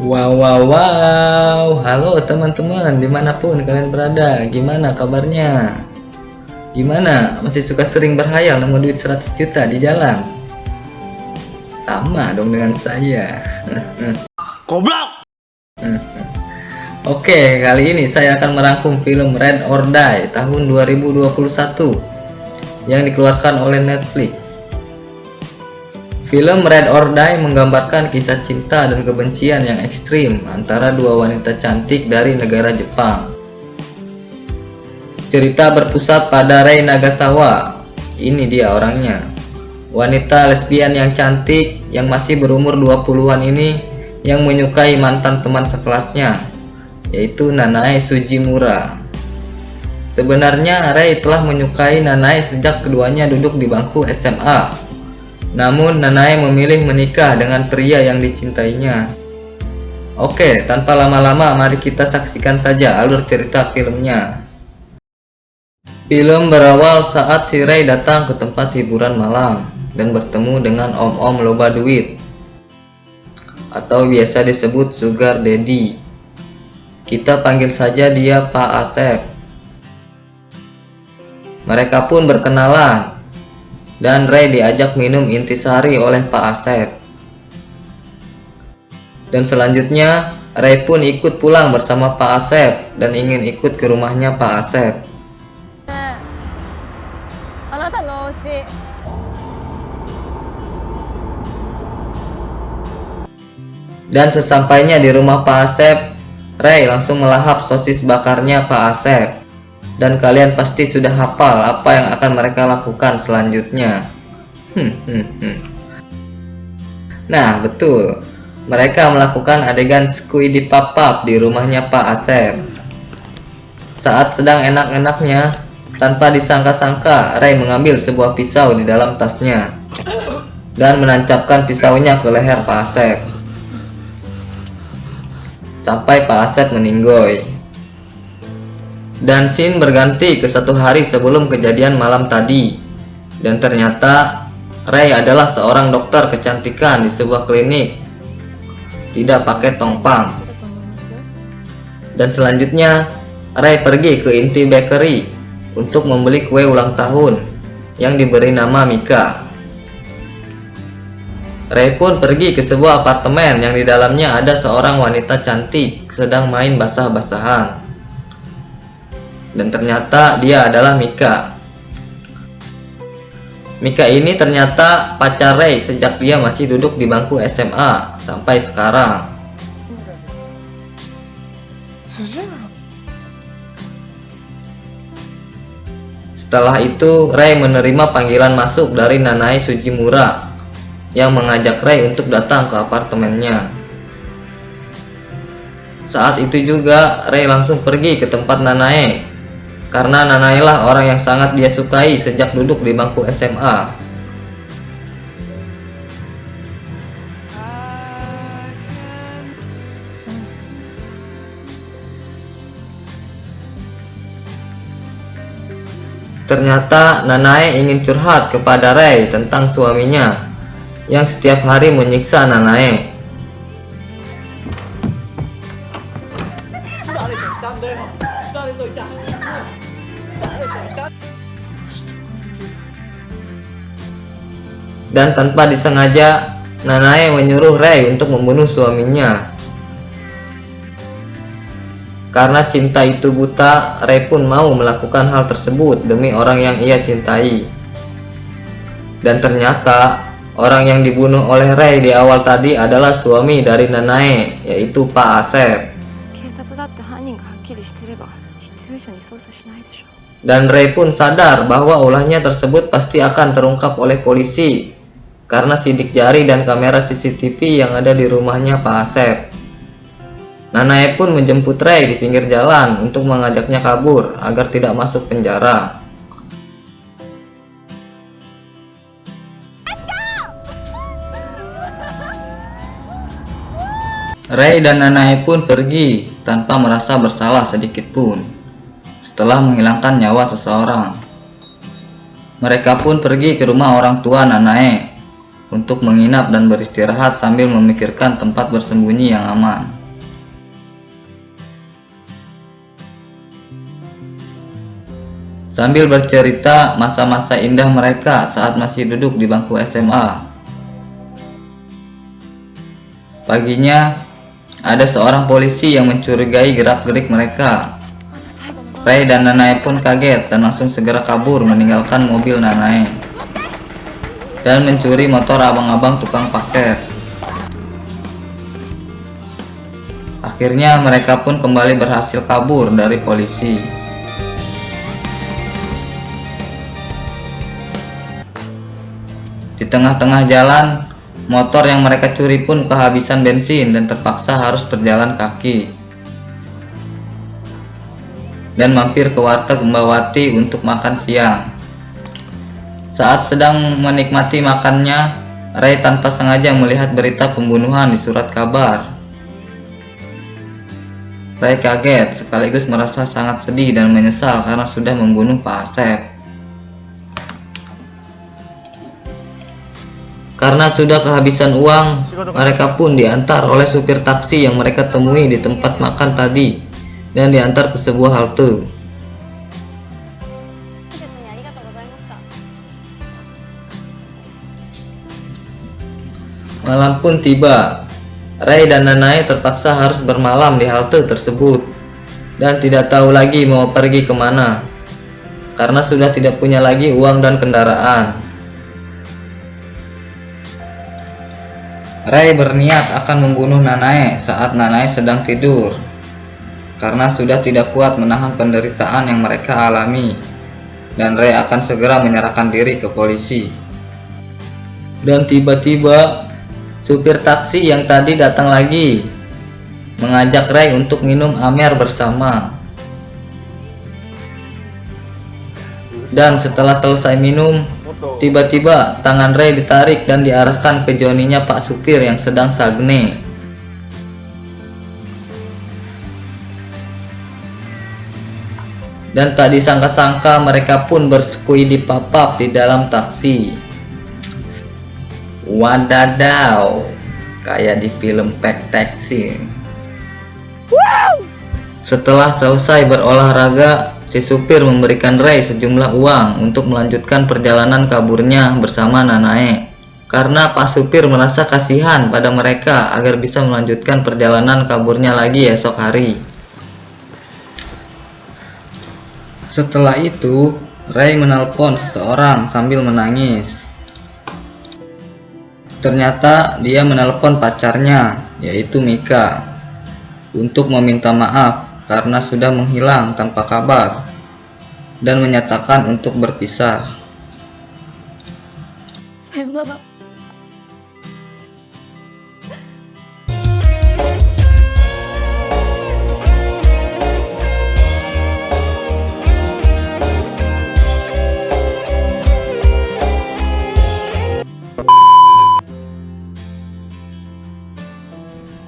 Wow, wow, wow. Halo teman-teman, dimanapun kalian berada. Gimana kabarnya? Gimana? Masih suka sering berhayal nemu duit 100 juta di jalan? Sama dong dengan saya. Goblok! Oke, kali ini saya akan merangkum film Ride or Die tahun 2021 yang dikeluarkan oleh Netflix. Film Ride or Die menggambarkan kisah cinta dan kebencian yang ekstrim antara dua wanita cantik dari negara Jepang. Cerita berpusat pada Rei Nagasawa. Ini dia orangnya. Wanita lesbian yang cantik yang masih berumur 20-an ini yang menyukai mantan teman sekelasnya, yaitu Nanae Sujimura. Sebenarnya Rei telah menyukai Nanae sejak keduanya duduk di bangku SMA. Namun Nanae memilih menikah dengan pria yang dicintainya. Oke, tanpa lama-lama mari kita saksikan saja alur cerita filmnya. Film berawal saat si Rei datang ke tempat hiburan malam dan bertemu dengan om-om loba duit, atau biasa disebut Sugar Daddy. Kita panggil saja dia Pak Asep. Mereka pun berkenalan dan Rei diajak minum intisari oleh Pak Asep. Dan selanjutnya Rei pun ikut pulang bersama Pak Asep dan ingin ikut ke rumahnya Pak Asep. Dan sesampainya di rumah Pak Asep, Rei langsung melahap sosis bakarnya Pak Asep. Dan kalian pasti sudah hafal apa yang akan mereka lakukan selanjutnya. Nah, betul. Mereka melakukan adegan squiddy papap di rumahnya Pak Asep. Saat sedang enak-enaknya, tanpa disangka-sangka, Rei mengambil sebuah pisau di dalam tasnya dan menancapkan pisaunya ke leher Pak Asep sampai Pak Asep meninggoy. Dan scene berganti ke 1 hari sebelum kejadian malam tadi. Dan ternyata Rei adalah seorang dokter kecantikan di sebuah klinik, tidak pakai tongpang. Dan selanjutnya Rei pergi ke Inti Bakery untuk membeli kue ulang tahun yang diberi nama Mika. Rei pun pergi ke sebuah apartemen yang di dalamnya ada seorang wanita cantik sedang main basah-basahan. Dan ternyata dia adalah Mika. Mika ini ternyata pacar Rei sejak dia masih duduk di bangku SMA sampai sekarang. Setelah itu Rei menerima panggilan masuk dari Nanae Sujimura yang mengajak Rei untuk datang ke apartemennya. Saat itu juga Rei langsung pergi ke tempat Nanae, karena Nanae lah orang yang sangat dia sukai sejak duduk di bangku SMA. Ternyata Nanae ingin curhat kepada Rei tentang suaminya yang setiap hari menyiksa Nanae. Dan tanpa disengaja, Nanae menyuruh Rei untuk membunuh suaminya. Karena cinta itu buta, Rei pun mau melakukan hal tersebut demi orang yang ia cintai. Dan ternyata orang yang dibunuh oleh Rei di awal tadi adalah suami dari Nanae, yaitu Pak Asep. Dan Rei pun sadar bahwa ulahnya tersebut pasti akan terungkap oleh polisi karena sidik jari dan kamera CCTV yang ada di rumahnya Pak Asep. Nanae pun menjemput Rei di pinggir jalan untuk mengajaknya kabur agar tidak masuk penjara. Rei dan Nanae pun pergi tanpa merasa bersalah sedikit pun setelah menghilangkan nyawa seseorang. Mereka pun pergi ke rumah orang tua Nanae untuk menginap dan beristirahat sambil memikirkan tempat bersembunyi yang aman. sambil bercerita masa-masa indah mereka saat masih duduk di bangku SMA. Paginya, ada seorang polisi yang mencurigai gerak-gerik mereka. Rei dan Nanae pun kaget dan langsung segera kabur meninggalkan mobil Nanae dan mencuri motor abang-abang tukang paket. Akhirnya mereka pun kembali berhasil kabur dari polisi. Di tengah-tengah jalan, motor yang mereka curi pun kehabisan bensin dan terpaksa harus berjalan kaki. Dan mampir ke warteg Mbawati untuk makan siang. Saat sedang menikmati makannya, Rei tanpa sengaja melihat berita pembunuhan di surat kabar. Rei kaget sekaligus merasa sangat sedih dan menyesal karena sudah membunuh Pak Asep. Karena sudah kehabisan uang, mereka pun diantar oleh supir taksi yang mereka temui di tempat makan tadi dan diantar ke sebuah halte. Malam pun tiba. Rei dan Nanae terpaksa harus bermalam di halte tersebut dan tidak tahu lagi mau pergi kemana karena sudah tidak punya lagi uang dan kendaraan. Rei berniat akan membunuh Nanae saat Nanae sedang tidur karena sudah tidak kuat menahan penderitaan yang mereka alami, dan Rei akan segera menyerahkan diri ke polisi. Dan tiba-tiba supir taksi yang tadi datang lagi mengajak Rei untuk minum amer bersama. Dan setelah selesai minum, tiba-tiba tangan Rei ditarik dan diarahkan ke joninya Pak supir yang sedang sagne. Dan tak disangka-sangka mereka pun bersekuidi papap di dalam taksi. Wadadaw, kayak di film Pack Taxi. Setelah selesai berolahraga, si supir memberikan Rei sejumlah uang untuk melanjutkan perjalanan kaburnya bersama Nanae. Karena Pak supir merasa kasihan pada mereka agar bisa melanjutkan perjalanan kaburnya lagi esok hari. Setelah itu, Rei menelpon seseorang sambil menangis. Ternyata dia menelpon pacarnya, yaitu Mika, untuk meminta maaf karena sudah menghilang tanpa kabar dan menyatakan untuk berpisah. Sayonara.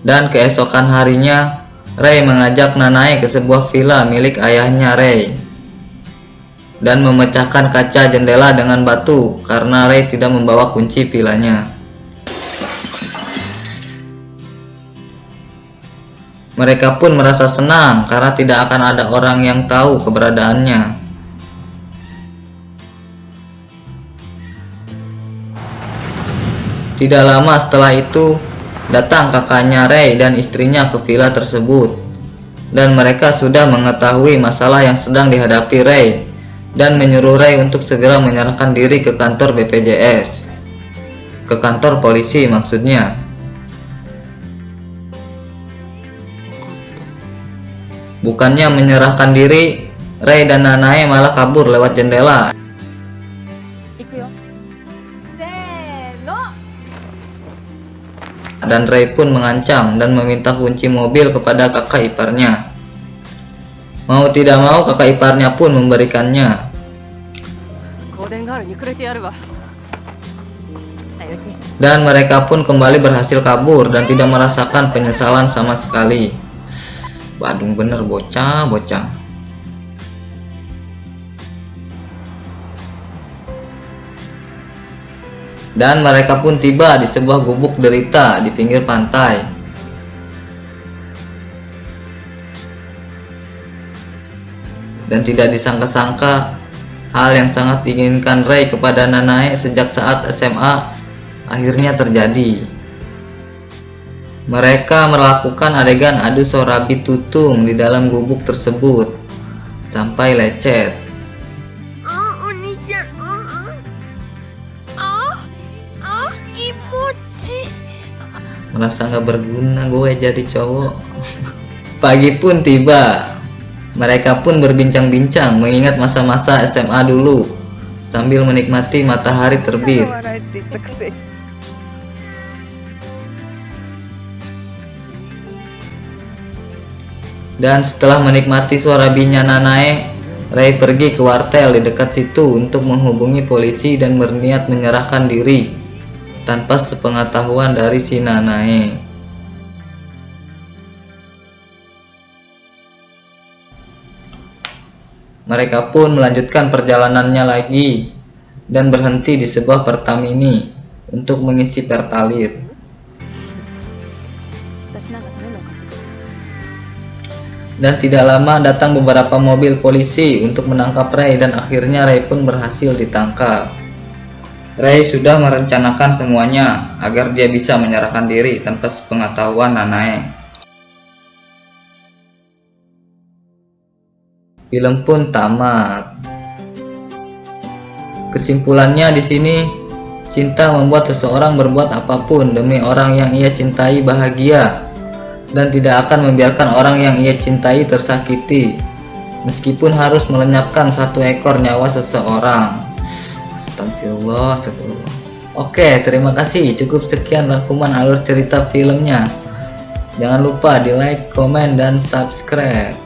Dan keesokan harinya, Rei mengajak Nanae ke sebuah villa milik ayahnya Rei dan memecahkan kaca jendela dengan batu karena Rei tidak membawa kunci villanya. Mereka pun merasa senang karena tidak akan ada orang yang tahu keberadaannya. Tidak lama setelah itu, datang kakaknya Rei dan istrinya ke villa tersebut, dan mereka sudah mengetahui masalah yang sedang dihadapi Rei dan menyuruh Rei untuk segera menyerahkan diri ke kantor BPJS, ke kantor polisi maksudnya. Bukannya menyerahkan diri, Rei dan Nanae malah kabur lewat jendela. Dan Rei pun mengancam dan meminta kunci mobil kepada kakak iparnya. Mau tidak mau kakak iparnya pun memberikannya. Dan mereka pun kembali berhasil kabur dan tidak merasakan penyesalan sama sekali. Badung bener bocah-bocah. Dan mereka pun tiba di sebuah gubuk derita di pinggir pantai. Dan tidak disangka-sangka, Hal yang sangat diinginkan Rei kepada Nanae sejak saat SMA akhirnya terjadi. Mereka melakukan adegan adu sorabi tutung di dalam gubuk tersebut sampai lecet. Oni-chan, kimochi. Merasa gak berguna gue jadi cowok. Pagi pun tiba. Mereka pun berbincang-bincang mengingat masa-masa SMA dulu sambil menikmati matahari terbit. Dan setelah menikmati suara binya Nanae, Rei pergi ke wartel di dekat situ untuk menghubungi polisi dan berniat menyerahkan diri tanpa sepengetahuan dari si Nanae. Mereka pun melanjutkan perjalanannya lagi dan berhenti di sebuah Pertamini untuk mengisi Pertalite. Dan tidak lama datang beberapa mobil polisi untuk menangkap Rei dan akhirnya Rei pun berhasil ditangkap. Rei sudah merencanakan semuanya agar dia bisa menyerahkan diri tanpa sepengetahuan Nanae. Film pun tamat. Kesimpulannya di sini, cinta membuat seseorang berbuat apapun demi orang yang ia cintai bahagia dan tidak akan membiarkan orang yang ia cintai tersakiti, meskipun harus melenyapkan satu ekor nyawa seseorang. Astagfirullah, astagfirullah. Oke, terima kasih. Cukup sekian rangkuman alur cerita filmnya. Jangan lupa di like, komen, dan subscribe.